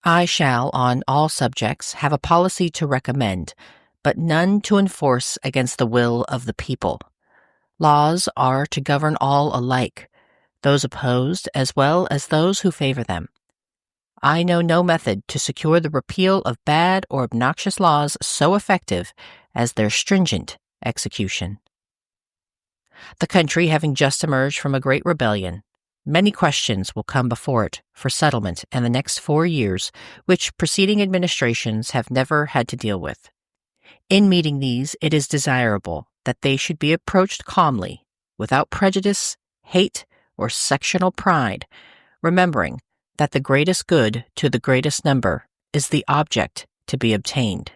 I shall, on all subjects, have a policy to recommend, but none to enforce against the will of the people. Laws are to govern all alike, those opposed as well as those who favor them. I know no method to secure the repeal of bad or obnoxious laws so effective as their stringent execution. The country having just emerged from a great rebellion, many questions will come before it for settlement in the next 4 years, which preceding administrations have never had to deal with. In meeting these, it is desirable that they should be approached calmly, without prejudice, hate, or sectional pride, remembering that the greatest good to the greatest number is the object to be obtained.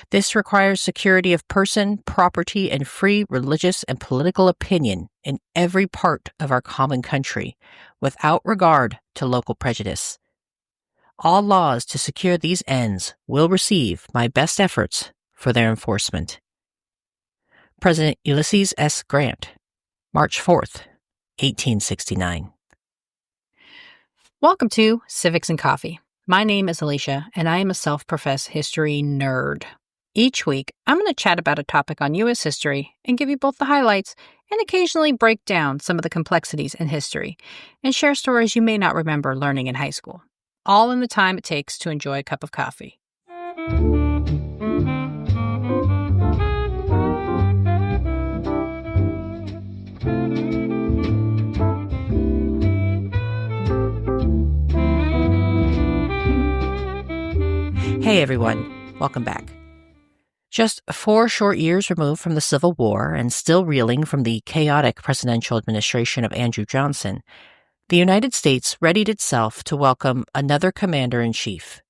This requires security of person, property, and free religious and political opinion in every part of our common country, without regard to local prejudice. All laws to secure these ends will receive my best efforts for their enforcement. President Ulysses S. Grant, March 4th, 1869. Welcome to Civics and Coffee. My name is Alicia, and I am a self-professed history nerd. Each week, I'm going to chat about a topic on U.S. history and give you both the highlights and occasionally break down some of the complexities in history and share stories you may not remember learning in high school, all in the time it takes to enjoy a cup of coffee. Hey everyone, welcome back. Just 4 short years removed from the Civil War and still reeling from the chaotic presidential administration of Andrew Johnson, the United States readied itself to welcome another commander-in-chief.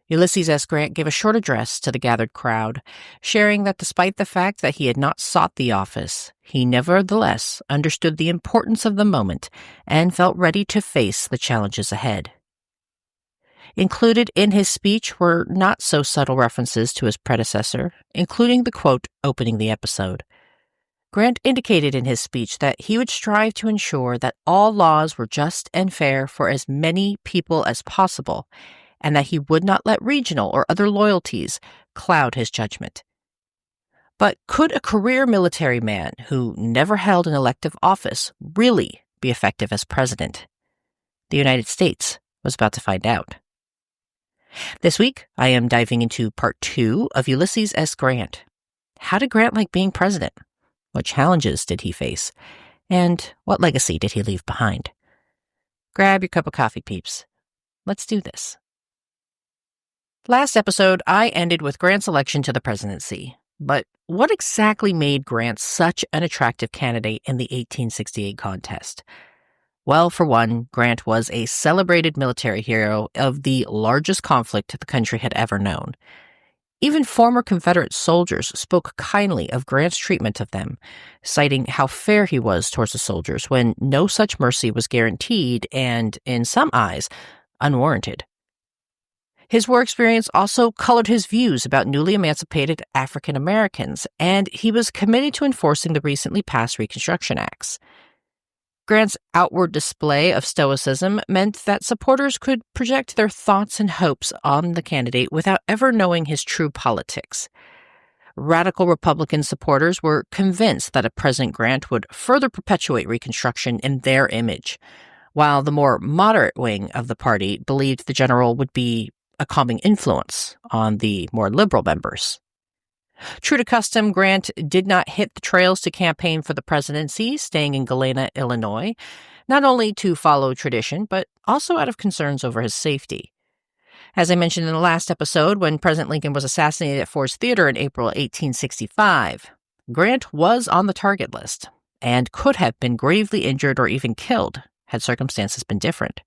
Ulysses S. Grant gave a short address to the gathered crowd, sharing that despite the fact that he had not sought the office, he nevertheless understood the importance of the moment and felt ready to face the challenges ahead. Included in his speech were not so subtle references to his predecessor, including the quote opening the episode. Grant indicated in his speech that he would strive to ensure that all laws were just and fair for as many people as possible, and that he would not let regional or other loyalties cloud his judgment. But could a career military man who never held an elective office really be effective as president? The United States was about to find out. This week, I am diving into part 2 of Ulysses S. Grant. How did Grant like being president? What challenges did he face? And what legacy did he leave behind? Grab your cup of coffee, peeps. Let's do this. Last episode, I ended with Grant's election to the presidency. But what exactly made Grant such an attractive candidate in the 1868 contest? Well, for one, Grant was a celebrated military hero of the largest conflict the country had ever known. Even former Confederate soldiers spoke kindly of Grant's treatment of them, citing how fair he was towards the soldiers when no such mercy was guaranteed and, in some eyes, unwarranted. His war experience also colored his views about newly emancipated African Americans, and he was committed to enforcing the recently passed Reconstruction Acts. Grant's outward display of stoicism meant that supporters could project their thoughts and hopes on the candidate without ever knowing his true politics. Radical Republican supporters were convinced that a President Grant would further perpetuate Reconstruction in their image, while the more moderate wing of the party believed the general would be a calming influence on the more liberal members. True to custom, Grant did not hit the trails to campaign for the presidency, staying in Galena, Illinois, not only to follow tradition, but also out of concerns over his safety. As I mentioned in the last episode, when President Lincoln was assassinated at Ford's Theater in April 1865, Grant was on the target list and could have been gravely injured or even killed had circumstances been different.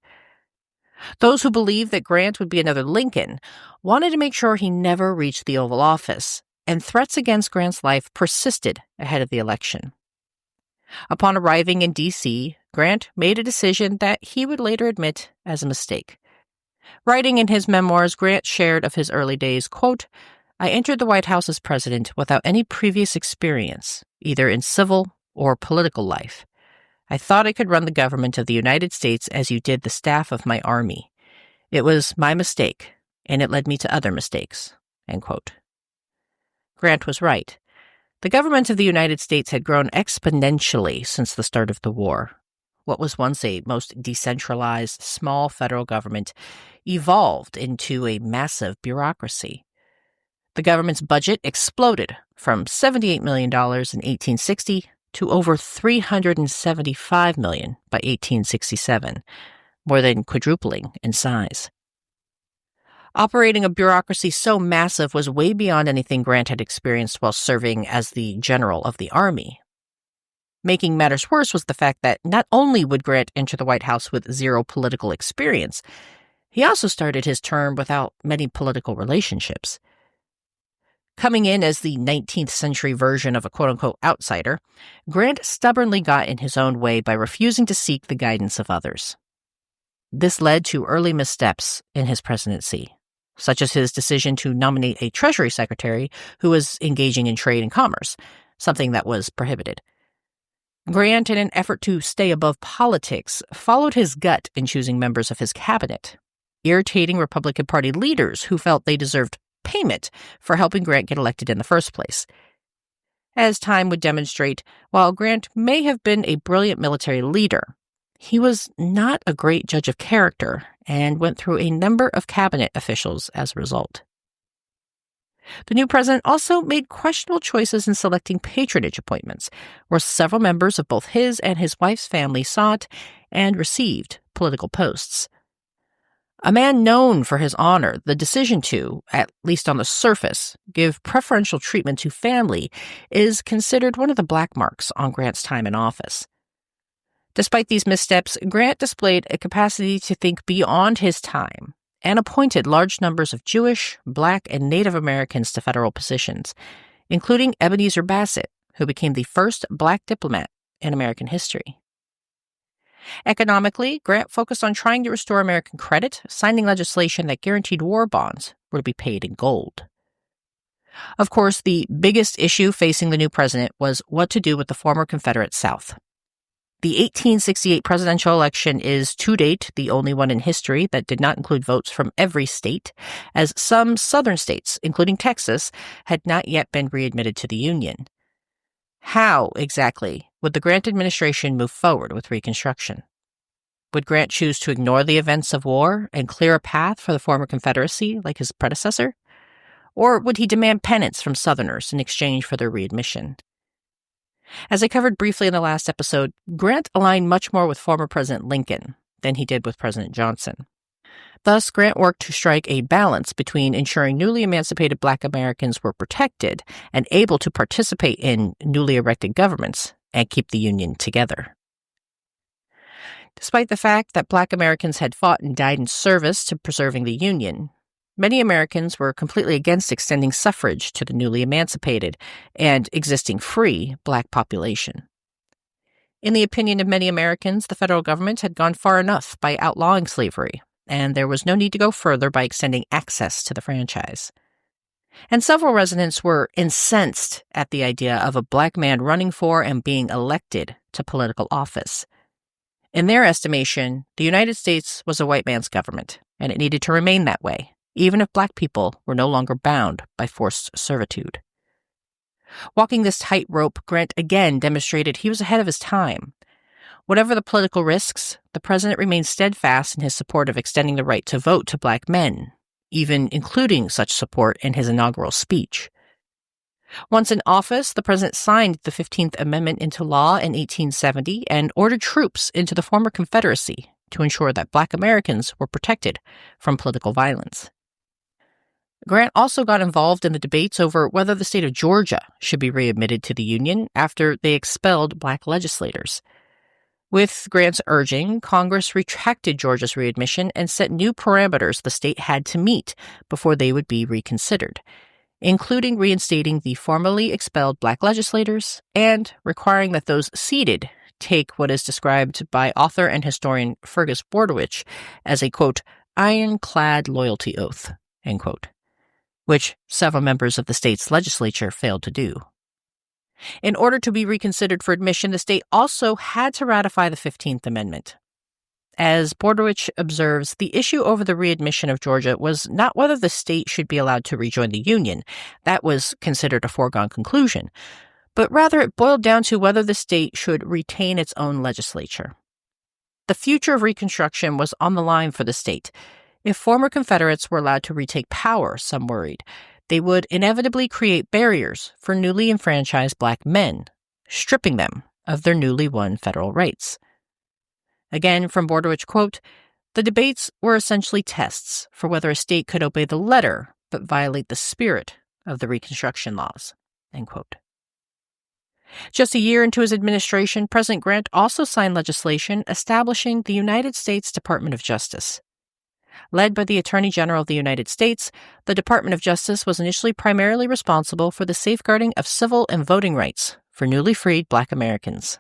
Those who believed that Grant would be another Lincoln wanted to make sure he never reached the Oval Office, and threats against Grant's life persisted ahead of the election. Upon arriving in D.C., Grant made a decision that he would later admit as a mistake. Writing in his memoirs, Grant shared of his early days, quote, "I entered the White House as president without any previous experience, either in civil or political life. I thought I could run the government of the United States as you did the staff of my army. It was my mistake, and it led me to other mistakes, end quote. Grant was right. The government of the United States had grown exponentially since the start of the war. What was once a most decentralized, small federal government evolved into a massive bureaucracy. The government's budget exploded from $78 million in 1860 to over $375 million by 1867, more than quadrupling in size. Operating a bureaucracy so massive was way beyond anything Grant had experienced while serving as the general of the Army. Making matters worse was the fact that not only would Grant enter the White House with zero political experience, he also started his term without many political relationships. Coming in as the 19th century version of a quote-unquote outsider, Grant stubbornly got in his own way by refusing to seek the guidance of others. This led to early missteps in his presidency, such as his decision to nominate a Treasury Secretary who was engaging in trade and commerce, something that was prohibited. Grant, in an effort to stay above politics, followed his gut in choosing members of his cabinet, irritating Republican Party leaders who felt they deserved payment for helping Grant get elected in the first place. As time would demonstrate, while Grant may have been a brilliant military leader, he was not a great judge of character and went through a number of cabinet officials as a result. The new president also made questionable choices in selecting patronage appointments, where several members of both his and his wife's family sought and received political posts. A man known for his honor, the decision to, at least on the surface, give preferential treatment to family is considered one of the black marks on Grant's time in office. Despite these missteps, Grant displayed a capacity to think beyond his time and appointed large numbers of Jewish, Black, and Native Americans to federal positions, including Ebenezer Bassett, who became the first Black diplomat in American history. Economically, Grant focused on trying to restore American credit, signing legislation that guaranteed war bonds were to be paid in gold. Of course, the biggest issue facing the new president was what to do with the former Confederate South. The 1868 presidential election is, to date, the only one in history that did not include votes from every state, as some southern states, including Texas, had not yet been readmitted to the Union. How, exactly, would the Grant administration move forward with Reconstruction? Would Grant choose to ignore the events of war and clear a path for the former Confederacy like his predecessor? Or would he demand penance from Southerners in exchange for their readmission? As I covered briefly in the last episode, Grant aligned much more with former President Lincoln than he did with President Johnson. Thus, Grant worked to strike a balance between ensuring newly emancipated Black Americans were protected and able to participate in newly erected governments and keep the Union together. Despite the fact that Black Americans had fought and died in service to preserving the Union, many Americans were completely against extending suffrage to the newly emancipated and existing free Black population. In the opinion of many Americans, the federal government had gone far enough by outlawing slavery, and there was no need to go further by extending access to the franchise. And several residents were incensed at the idea of a Black man running for and being elected to political office. In their estimation, the United States was a white man's government, and it needed to remain that way, even if Black people were no longer bound by forced servitude. Walking this tightrope, Grant again demonstrated he was ahead of his time. Whatever the political risks, the president remained steadfast in his support of extending the right to vote to Black men, even including such support in his inaugural speech. Once in office, the president signed the 15th Amendment into law in 1870 and ordered troops into the former Confederacy to ensure that Black Americans were protected from political violence. Grant also got involved in the debates over whether the state of Georgia should be readmitted to the Union after they expelled Black legislators. With Grant's urging, Congress retracted Georgia's readmission and set new parameters the state had to meet before they would be reconsidered, including reinstating the formerly expelled Black legislators and requiring that those seated take what is described by author and historian Fergus Bordewich as a, quote, ironclad loyalty oath, end quote, which several members of the state's legislature failed to do. In order to be reconsidered for admission, the state also had to ratify the 15th Amendment. As Bordewich observes, the issue over the readmission of Georgia was not whether the state should be allowed to rejoin the Union. That was considered a foregone conclusion. But rather it boiled down to whether the state should retain its own legislature. The future of Reconstruction was on the line for the state. If former Confederates were allowed to retake power, some worried, they would inevitably create barriers for newly enfranchised Black men, stripping them of their newly won federal rights. Again, from Bordewich, quote, "The debates were essentially tests for whether a state could obey the letter but violate the spirit of the Reconstruction laws," end quote. Just a year into his administration, President Grant also signed legislation establishing the United States Department of Justice. Led by the Attorney General of the United States, the Department of Justice was initially primarily responsible for the safeguarding of civil and voting rights for newly freed Black Americans.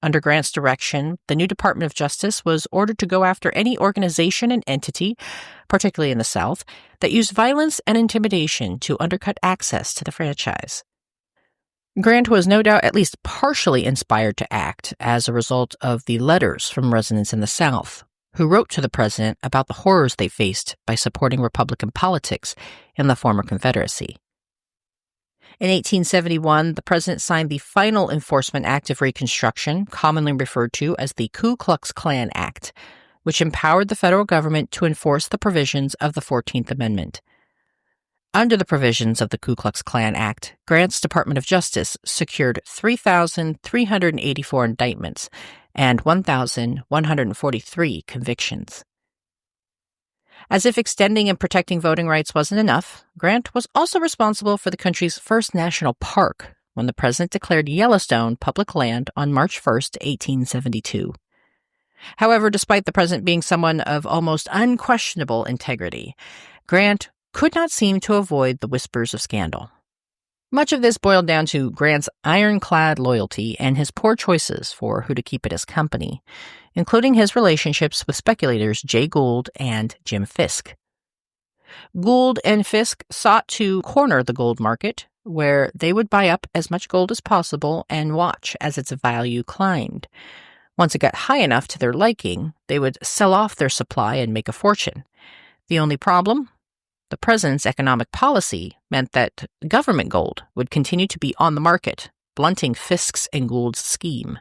Under Grant's direction, the new Department of Justice was ordered to go after any organization and entity, particularly in the South, that used violence and intimidation to undercut access to the franchise. Grant was no doubt at least partially inspired to act as a result of the letters from residents in the South, who wrote to the president about the horrors they faced by supporting Republican politics in the former Confederacy. In 1871, the president signed the final Enforcement Act of Reconstruction, commonly referred to as the Ku Klux Klan Act, which empowered the federal government to enforce the provisions of the 14th Amendment. Under the provisions of the Ku Klux Klan Act, Grant's Department of Justice secured 3,384 indictments and 1,143 convictions. As if extending and protecting voting rights wasn't enough, Grant was also responsible for the country's first national park when the president declared Yellowstone public land on March 1st, 1872. However, despite the president being someone of almost unquestionable integrity, Grant could not seem to avoid the whispers of scandal. Much of this boiled down to Grant's ironclad loyalty and his poor choices for who to keep at his company, including his relationships with speculators Jay Gould and Jim Fisk. Gould and Fisk sought to corner the gold market, where they would buy up as much gold as possible and watch as its value climbed. Once it got high enough to their liking, they would sell off their supply and make a fortune. The only problem? The president's economic policy meant that government gold would continue to be on the market, blunting Fisk's and Gould's scheme.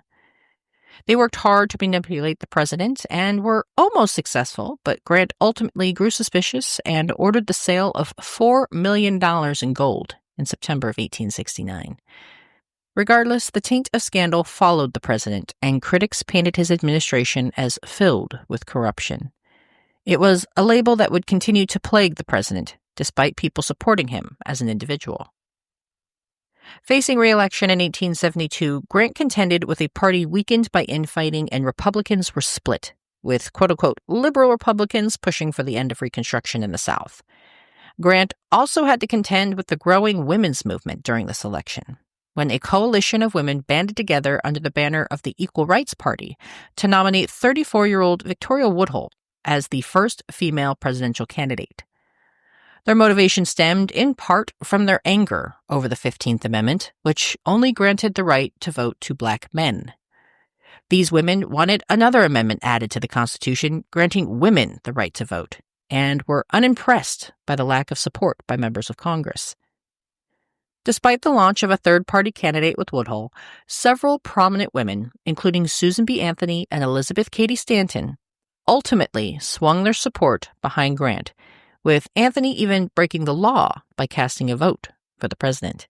They worked hard to manipulate the president and were almost successful, but Grant ultimately grew suspicious and ordered the sale of $4 million in gold in September of 1869. Regardless, the taint of scandal followed the president, and critics painted his administration as filled with corruption. It was a label that would continue to plague the president, despite people supporting him as an individual. Facing re-election in 1872, Grant contended with a party weakened by infighting, and Republicans were split, with quote-unquote liberal Republicans pushing for the end of Reconstruction in the South. Grant also had to contend with the growing women's movement during this election, when a coalition of women banded together under the banner of the Equal Rights Party to nominate 34-year-old Victoria Woodhull as the first female presidential candidate. Their motivation stemmed in part from their anger over the 15th Amendment, which only granted the right to vote to Black men. These women wanted another amendment added to the Constitution, granting women the right to vote, and were unimpressed by the lack of support by members of Congress. Despite the launch of a third-party candidate with Woodhull, several prominent women, including Susan B. Anthony and Elizabeth Cady Stanton, ultimately swung their support behind Grant, with Anthony even breaking the law by casting a vote for the president.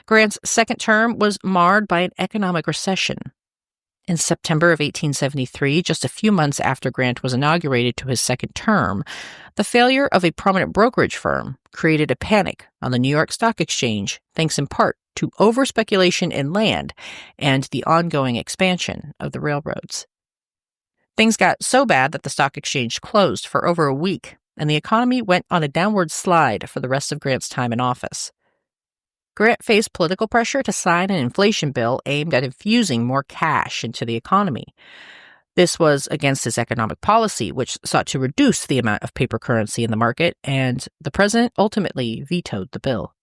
Grant's second term was marred by an economic recession. In September of 1873, just a few months after Grant was inaugurated to his second term, the failure of a prominent brokerage firm created a panic on the New York Stock Exchange, thanks in part to over-speculation in land and the ongoing expansion of the railroads. Things got so bad that the stock exchange closed for over a week, and the economy went on a downward slide for the rest of Grant's time in office. Grant faced political pressure to sign an inflation bill aimed at infusing more cash into the economy. This was against his economic policy, which sought to reduce the amount of paper currency in the market, and the president ultimately vetoed the bill.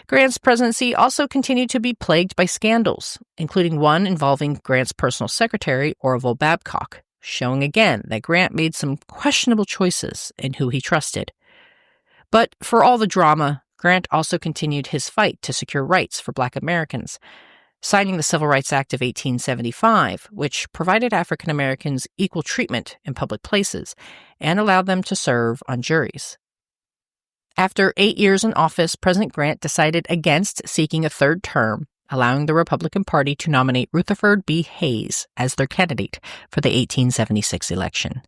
Grant's presidency also continued to be plagued by scandals, including one involving Grant's personal secretary, Orville Babcock, showing again that Grant made some questionable choices in who he trusted. But for all the drama, Grant also continued his fight to secure rights for Black Americans, signing the Civil Rights Act of 1875, which provided African Americans equal treatment in public places and allowed them to serve on juries. After 8 years in office, President Grant decided against seeking a third term, allowing the Republican Party to nominate Rutherford B. Hayes as their candidate for the 1876 election.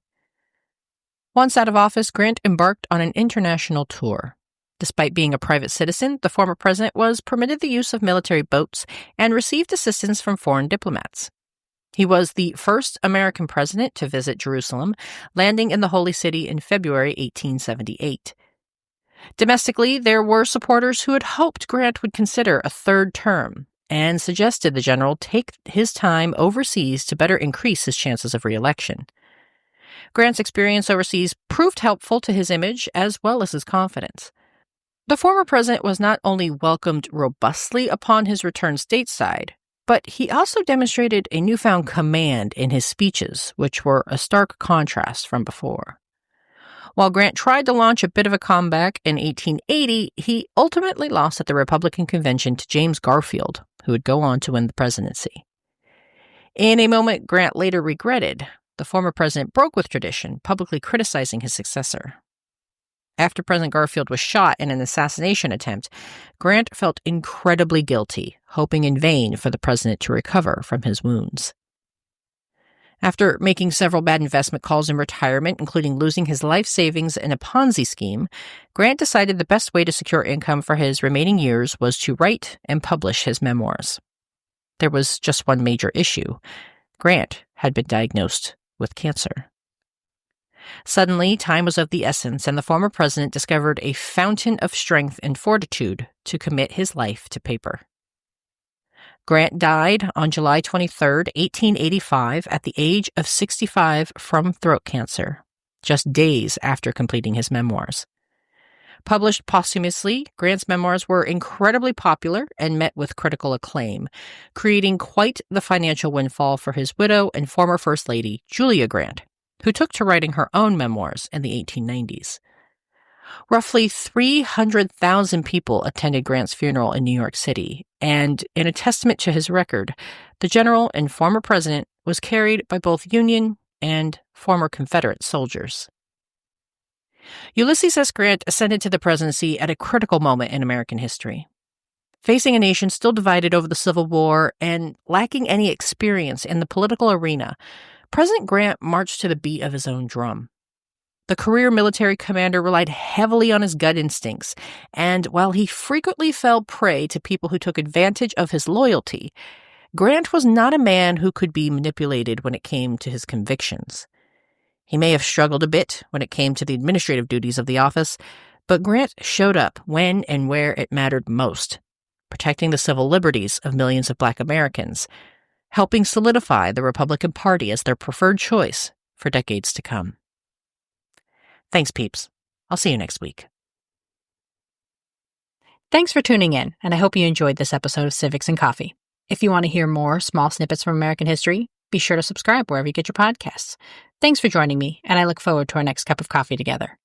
Once out of office, Grant embarked on an international tour. Despite being a private citizen, the former president was permitted the use of military boats and received assistance from foreign diplomats. He was the first American president to visit Jerusalem, landing in the Holy City in February 1878. Domestically, there were supporters who had hoped Grant would consider a third term and suggested the general take his time overseas to better increase his chances of re-election. Grant's experience overseas proved helpful to his image as well as his confidence. The former president was not only welcomed robustly upon his return stateside, but he also demonstrated a newfound command in his speeches, which were a stark contrast from before. While Grant tried to launch a bit of a comeback in 1880, he ultimately lost at the Republican convention to James Garfield, who would go on to win the presidency. In a moment Grant later regretted, the former president broke with tradition, publicly criticizing his successor. After President Garfield was shot in an assassination attempt, Grant felt incredibly guilty, hoping in vain for the president to recover from his wounds. After making several bad investment calls in retirement, including losing his life savings in a Ponzi scheme, Grant decided the best way to secure income for his remaining years was to write and publish his memoirs. There was just one major issue. Grant had been diagnosed with cancer. Suddenly, time was of the essence, and the former president discovered a fountain of strength and fortitude to commit his life to paper. Grant died on July 23, 1885, at the age of 65 from throat cancer, just days after completing his memoirs. Published posthumously, Grant's memoirs were incredibly popular and met with critical acclaim, creating quite the financial windfall for his widow and former First Lady, Julia Grant, who took to writing her own memoirs in the 1890s. Roughly 300,000 people attended Grant's funeral in New York City, and in a testament to his record, the general and former president was carried by both Union and former Confederate soldiers. Ulysses S. Grant ascended to the presidency at a critical moment in American history. Facing a nation still divided over the Civil War and lacking any experience in the political arena, President Grant marched to the beat of his own drum. The career military commander relied heavily on his gut instincts, and while he frequently fell prey to people who took advantage of his loyalty, Grant was not a man who could be manipulated when it came to his convictions. He may have struggled a bit when it came to the administrative duties of the office, but Grant showed up when and where it mattered most, protecting the civil liberties of millions of Black Americans, helping solidify the Republican Party as their preferred choice for decades to come. Thanks, peeps. I'll see you next week. Thanks for tuning in, and I hope you enjoyed this episode of Civics and Coffee. If you want to hear more small snippets from American history, be sure to subscribe wherever you get your podcasts. Thanks for joining me, and I look forward to our next cup of coffee together.